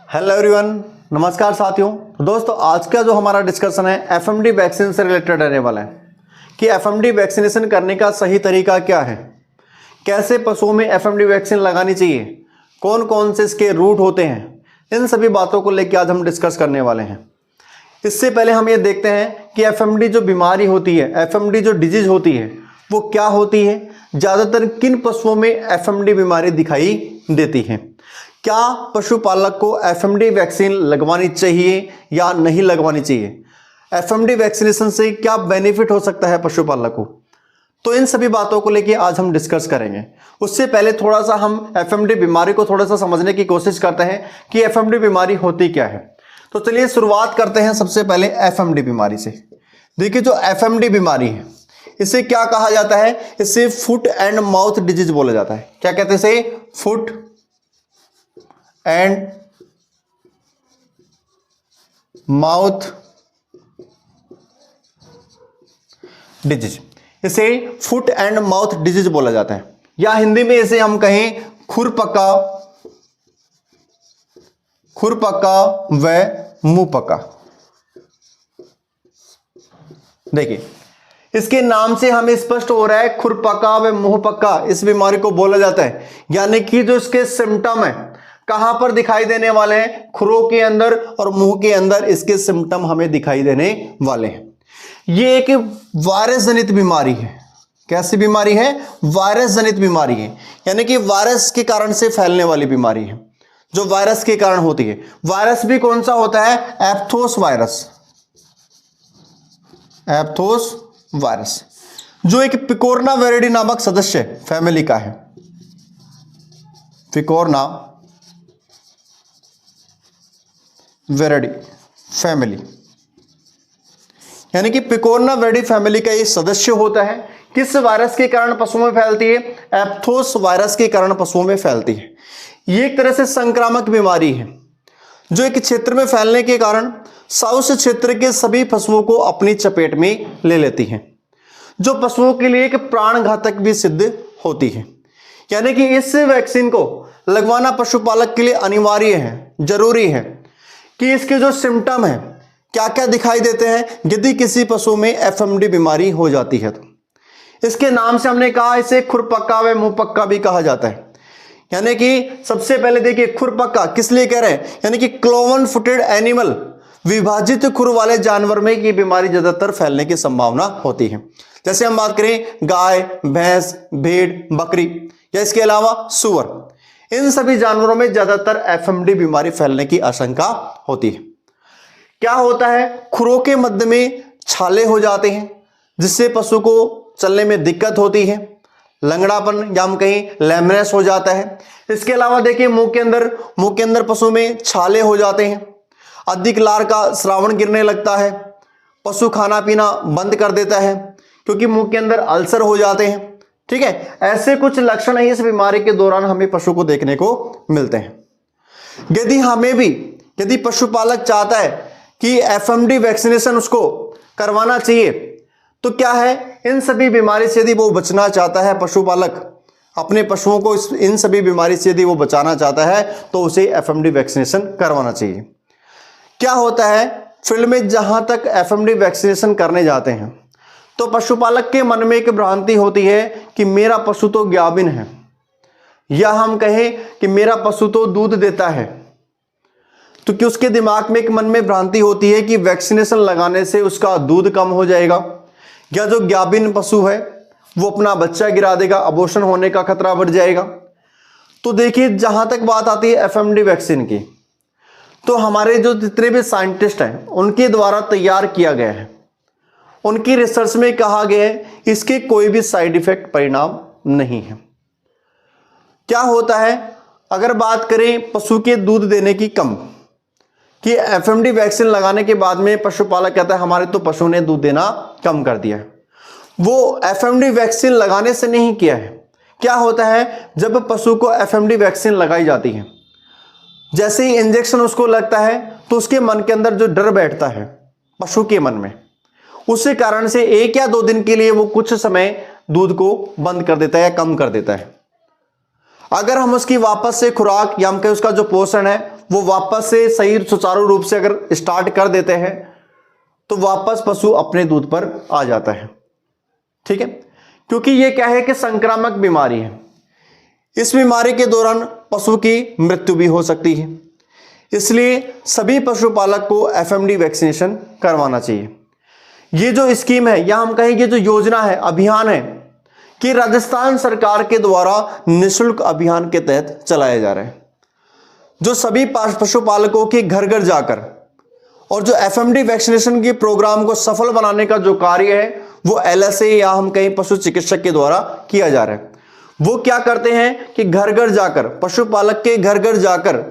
Hello everyone, नमस्कार साथियों। दोस्तों, आज का जो हमारा डिस्कशन है एफएमडी वैक्सीन से रिलेटेड रहने वाला है कि एफएमडी वैक्सीनेशन करने का सही तरीका क्या है, कैसे पशुओं में एफएमडी वैक्सीन लगानी चाहिए, कौन कौन से इसके रूट होते हैं, इन सभी बातों को लेकर आज हम डिस्कस करने वाले हैं। इससे पहले हम ये देखते हैं कि एफएमडी जो बीमारी होती है, एफएमडी जो डिजीज होती है वो क्या होती है, ज़्यादातर किन पशुओं में एफएमडी बीमारी दिखाई देती है, क्या पशुपालक को एफएमडी वैक्सीन लगवानी चाहिए या नहीं लगवानी चाहिए, एफएमडी वैक्सीनेशन से क्या बेनिफिट हो सकता है पशुपालक को। तो इन सभी बातों को लेकर आज हम डिस्कस करेंगे। उससे पहले थोड़ा सा हम एफएमडी बीमारी को थोड़ा सा समझने की कोशिश करते हैं कि एफएमडी बीमारी होती क्या है। तो चलिए शुरुआत करते हैं सबसे पहले एफएमडी बीमारी से। देखिए, जो एफएमडी बीमारी है इसे क्या कहा जाता है, इसे फुट एंड माउथ डिजीज बोला जाता है। क्या कहते हैं इसे? फुट एंड माउथ डिजीज, इसे फुट एंड माउथ डिजीज बोला जाता है, या हिंदी में इसे हम कहें खुरपका व मुंहपका। देखिए, इसके नाम से हमें स्पष्ट हो रहा है खुरपका व मुंहपका इस बीमारी को बोला जाता है। यानी कि जो इसके सिम्टम है कहां पर दिखाई देने वाले हैं, खुरों के अंदर और मुंह के अंदर इसके सिम्टम हमें दिखाई देने वाले हैं। ये एक वायरस जनित बीमारी है। कैसी बीमारी है? वायरस जनित बीमारी है, यानी कि वायरस के कारण से फैलने वाली बीमारी है, जो वायरस के कारण होती है। वायरस भी कौन सा होता है? एप्थोस वायरस। एप्थोस वायरस जो एक पिकोरना वेरिडी नामक सदस्य फैमिली का है। पिकोरना वेरिडी फैमिली, यानी कि पिकोरना वेरिडी फैमिली का ये सदस्य होता है। किस वायरस के कारण पशुओं में फैलती है? एप्थोस वायरस के कारण पशुओं में फैलती है। ये एक तरह से संक्रामक बीमारी है जो एक क्षेत्र में फैलने के कारण उस क्षेत्र के सभी पशुओं को अपनी चपेट में ले लेती है, जो पशुओं के लिए एक प्राण घातक भी सिद्ध होती है। यानी कि इस वैक्सीन को लगवाना पशुपालक के लिए अनिवार्य है, जरूरी है कि इसके जो सिम्टम है क्या क्या दिखाई देते हैं यदि किसी पशु में एफएमडी बीमारी हो जाती है। तो इसके नाम से हमने कहा इसे खुरपक्का व मुंहपक्का भी कहा जाता है। यानी कि सबसे पहले देखिए, खुरपक्का किस लिए कह रहे हैं? यानी कि क्लोवन फुटेड एनिमल, विभाजित खुर वाले जानवर में ये बीमारी ज्यादातर फैलने की संभावना होती है। जैसे हम बात करें गाय, भैंस, भेड़, बकरी या इसके अलावा सुअर, इन सभी जानवरों में ज्यादातर एफएमडी बीमारी फैलने की आशंका होती है। क्या होता है? खुरों के मध्य में छाले हो जाते हैं जिससे पशु को चलने में दिक्कत होती है, लंगड़ापन या हम कहीं लैमनेस हो जाता है। इसके अलावा देखिए, मुंह के अंदर पशु में छाले हो जाते हैं, अधिक लार का श्रावण गिरने लगता है, पशु खाना पीना बंद कर देता है क्योंकि मुंह के अंदर अल्सर हो जाते हैं। ठीक है, ऐसे कुछ लक्षण है इस बीमारी के दौरान हमें पशु को देखने को मिलते हैं। यदि पशुपालक चाहता है कि एफएमडी वैक्सीनेशन उसको करवाना चाहिए, तो क्या है, इन सभी बीमारी से यदि वो बचना चाहता है, पशुपालक अपने पशुओं को इन सभी बीमारी से यदि वो बचाना चाहता है तो उसे एफएमडी वैक्सीनेशन करवाना चाहिए। क्या होता है, फील्ड में जहां तक एफएमडी वैक्सीनेशन करने जाते हैं तो पशुपालक के मन में एक भ्रांति होती है कि मेरा पशु तो गाभिन है, या हम कहें कि मेरा पशु तो दूध देता है। तो कि उसके दिमाग में एक मन में भ्रांति होती है कि वैक्सीनेशन लगाने से उसका दूध कम हो जाएगा, या जो गाभिन पशु है वो अपना बच्चा गिरा देगा, अबॉर्शन होने का खतरा बढ़ जाएगा। तो देखिए, जहां तक बात आती है एफएमडी वैक्सीन की, तो हमारे जो जितने भी साइंटिस्ट हैं उनके द्वारा तैयार किया गया है, उनकी रिसर्च में कहा गया है इसके कोई भी साइड इफेक्ट परिणाम नहीं है। क्या होता है, अगर बात करें पशु के दूध देने की कम, कि एफएमडी वैक्सीन लगाने के बाद में पशुपालक कहता है हमारे तो पशु ने दूध देना कम कर दिया है, वो एफएमडी वैक्सीन लगाने से नहीं किया है। क्या होता है, जब पशु को एफएमडी वैक्सीन लगाई जाती है, जैसे ही इंजेक्शन उसको लगता है तो उसके मन के अंदर जो डर बैठता है पशु के मन में, उसी कारण से 1 या 2 दिन के लिए वो कुछ समय दूध को बंद कर देता है या कम कर देता है। अगर हम उसकी वापस से खुराक या हम कहें उसका जो पोषण है वो वापस से सही सुचारू रूप से अगर स्टार्ट कर देते हैं तो वापस पशु अपने दूध पर आ जाता है। ठीक है, क्योंकि ये क्या है कि संक्रामक बीमारी है। इस बीमारी के दौरान पशु की मृत्यु भी हो सकती है, इसलिए सभी पशुपालक को एफएमडी वैक्सीनेशन करवाना चाहिए। ये जो स्कीम है या हम कहेंगे जो योजना है, अभियान है, कि राजस्थान सरकार के द्वारा निःशुल्क अभियान के तहत चलाया जा रहा है, जो सभी पशुपालकों के घर घर जाकर और जो एफएमडी वैक्सीनेशन के प्रोग्राम को सफल बनाने का जो कार्य है वो एलएसए या हम कहीं पशु चिकित्सक के द्वारा किया जा रहा है। वो क्या करते हैं कि घर घर जाकर, पशुपालक के घर घर जाकर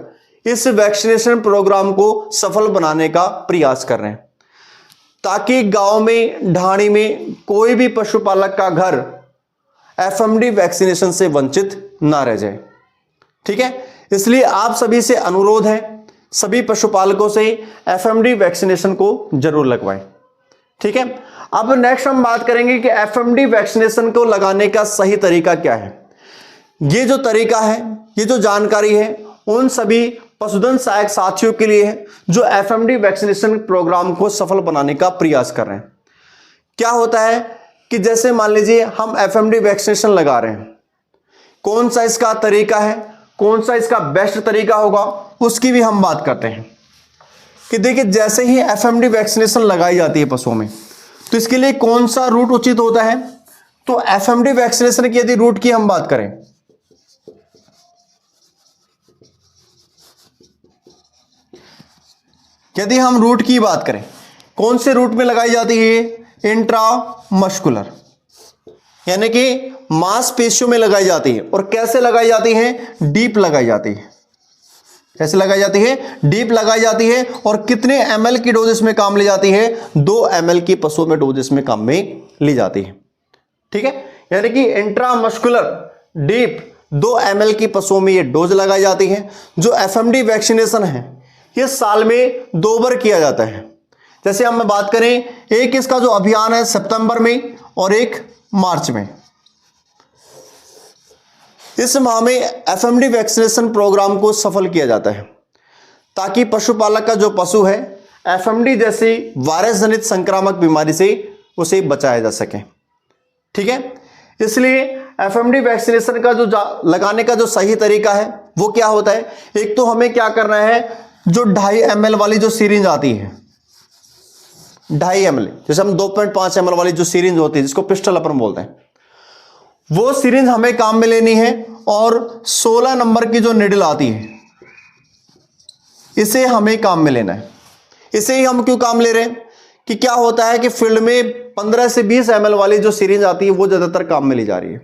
इस वैक्सीनेशन प्रोग्राम को सफल बनाने का प्रयास कर रहे हैं, ताकि गांव में, ढाणी में कोई भी पशुपालक का घर एफएमडी वैक्सीनेशन से वंचित ना रह जाए। ठीक है, इसलिए आप सभी से अनुरोध है, सभी पशुपालकों से एफएमडी वैक्सीनेशन को जरूर लगवाएं। ठीक है, अब नेक्स्ट हम बात करेंगे कि एफएमडी वैक्सीनेशन को लगाने का सही तरीका क्या है। ये जो तरीका है, ये जो जानकारी है, उन सभी पशुधन सहायक साथियों के लिए है जो एफएमडी वैक्सीनेशन प्रोग्राम को सफल बनाने का प्रयास कर रहे हैं। क्या होता है कि जैसे मान लीजिए हम एफएमडी वैक्सीनेशन लगा रहे हैं, कौन सा इसका तरीका है, कौन सा इसका बेस्ट तरीका होगा, उसकी भी हम बात करते हैं। कि देखिए, जैसे ही एफएमडी वैक्सीनेशन लगाई जाती है पशुओं में, तो इसके लिए कौन सा रूट उचित होता है। तो एफएमडी वैक्सीनेशन की यदि रूट की हम बात करें, यदि हम रूट की बात करें, कौन से रूट में लगाई जाती है, इंट्रामस्कुलर, यानी कि मांसपेशियों में लगाई जाती है। और कैसे लगाई जाती है, डीप लगाई जाती है। कैसे लगाई जाती है, डीप लगाई जाती है। और कितने ml की डोज इसमें काम ली जाती है, 2 ml की पशुओं में डोज इसमें काम में ली जाती है। ठीक है, यानी कि इंट्रामस्कुलर डीप 2 ml की पशुओं में ये डोज लगाई जाती है। जो एफएमडी वैक्सीनेशन है ये साल में 2 बार किया जाता है। जैसे हम बात करें, एक इसका जो अभियान है सितंबर में और एक मार्च में। इस माह में एफएमडी वैक्सीनेशन प्रोग्राम को सफल किया जाता है, ताकि पशुपालक का जो पशु है एफएमडी जैसी वायरस जनित संक्रामक बीमारी से उसे बचाया जा सके। ठीक है, इसलिए एफएमडी वैक्सीनेशन का जो लगाने का जो सही तरीका है वो क्या होता है। एक तो हमें क्या करना है, जो 2.5 ml वाली जो सीरिंज आती है, 2.5 ml, जैसे हम 2.5 ml वाली जो सीरिंज होती है जिसको पिस्टल अपन बोलते हैं, वो सीरिंज हमें काम में लेनी है। और 16 नंबर की जो निडल आती है इसे हमें काम में लेना है। इसे ही हम क्यों काम ले रहे हैं कि क्या होता है कि फील्ड में 15 से 20 ml वाली जो सीरिंज आती है वो ज्यादातर काम में ली जा रही है।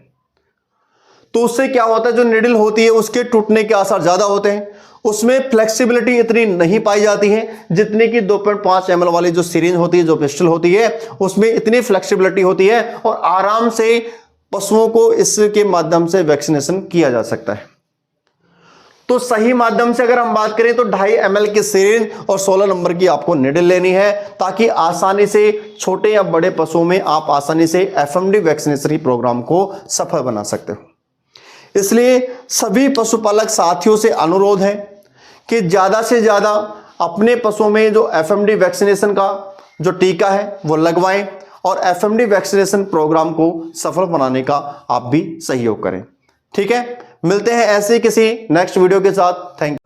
तो उससे क्या होता है, जो निडल होती है उसके टूटने के आसार ज्यादा होते हैं, उसमें फ्लेक्सिबिलिटी इतनी नहीं पाई जाती है जितने की 2.5 ml वाली जो सीरिंज होती है, जो पिस्टल होती है, उसमें इतनी फ्लेक्सिबिलिटी होती है और आराम से पशुओं को इसके माध्यम से वैक्सीनेशन किया जा सकता है। तो सही माध्यम से अगर हम बात करें तो 2.5 ml की सीरिंज और 16 नंबर की आपको निडल लेनी है, ताकि आसानी से छोटे या बड़े पशुओं में आप आसानी से एफएमडी वैक्सीनेशन प्रोग्राम को सफल बना सकते हो। इसलिए सभी पशुपालक साथियों से अनुरोध है कि ज्यादा से ज्यादा अपने पशुओं में जो एफएमडी वैक्सीनेशन का जो टीका है वो लगवाएं और एफएमडी वैक्सीनेशन प्रोग्राम को सफल बनाने का आप भी सहयोग करें। ठीक है, मिलते हैं ऐसे किसी नेक्स्ट वीडियो के साथ। Thank you.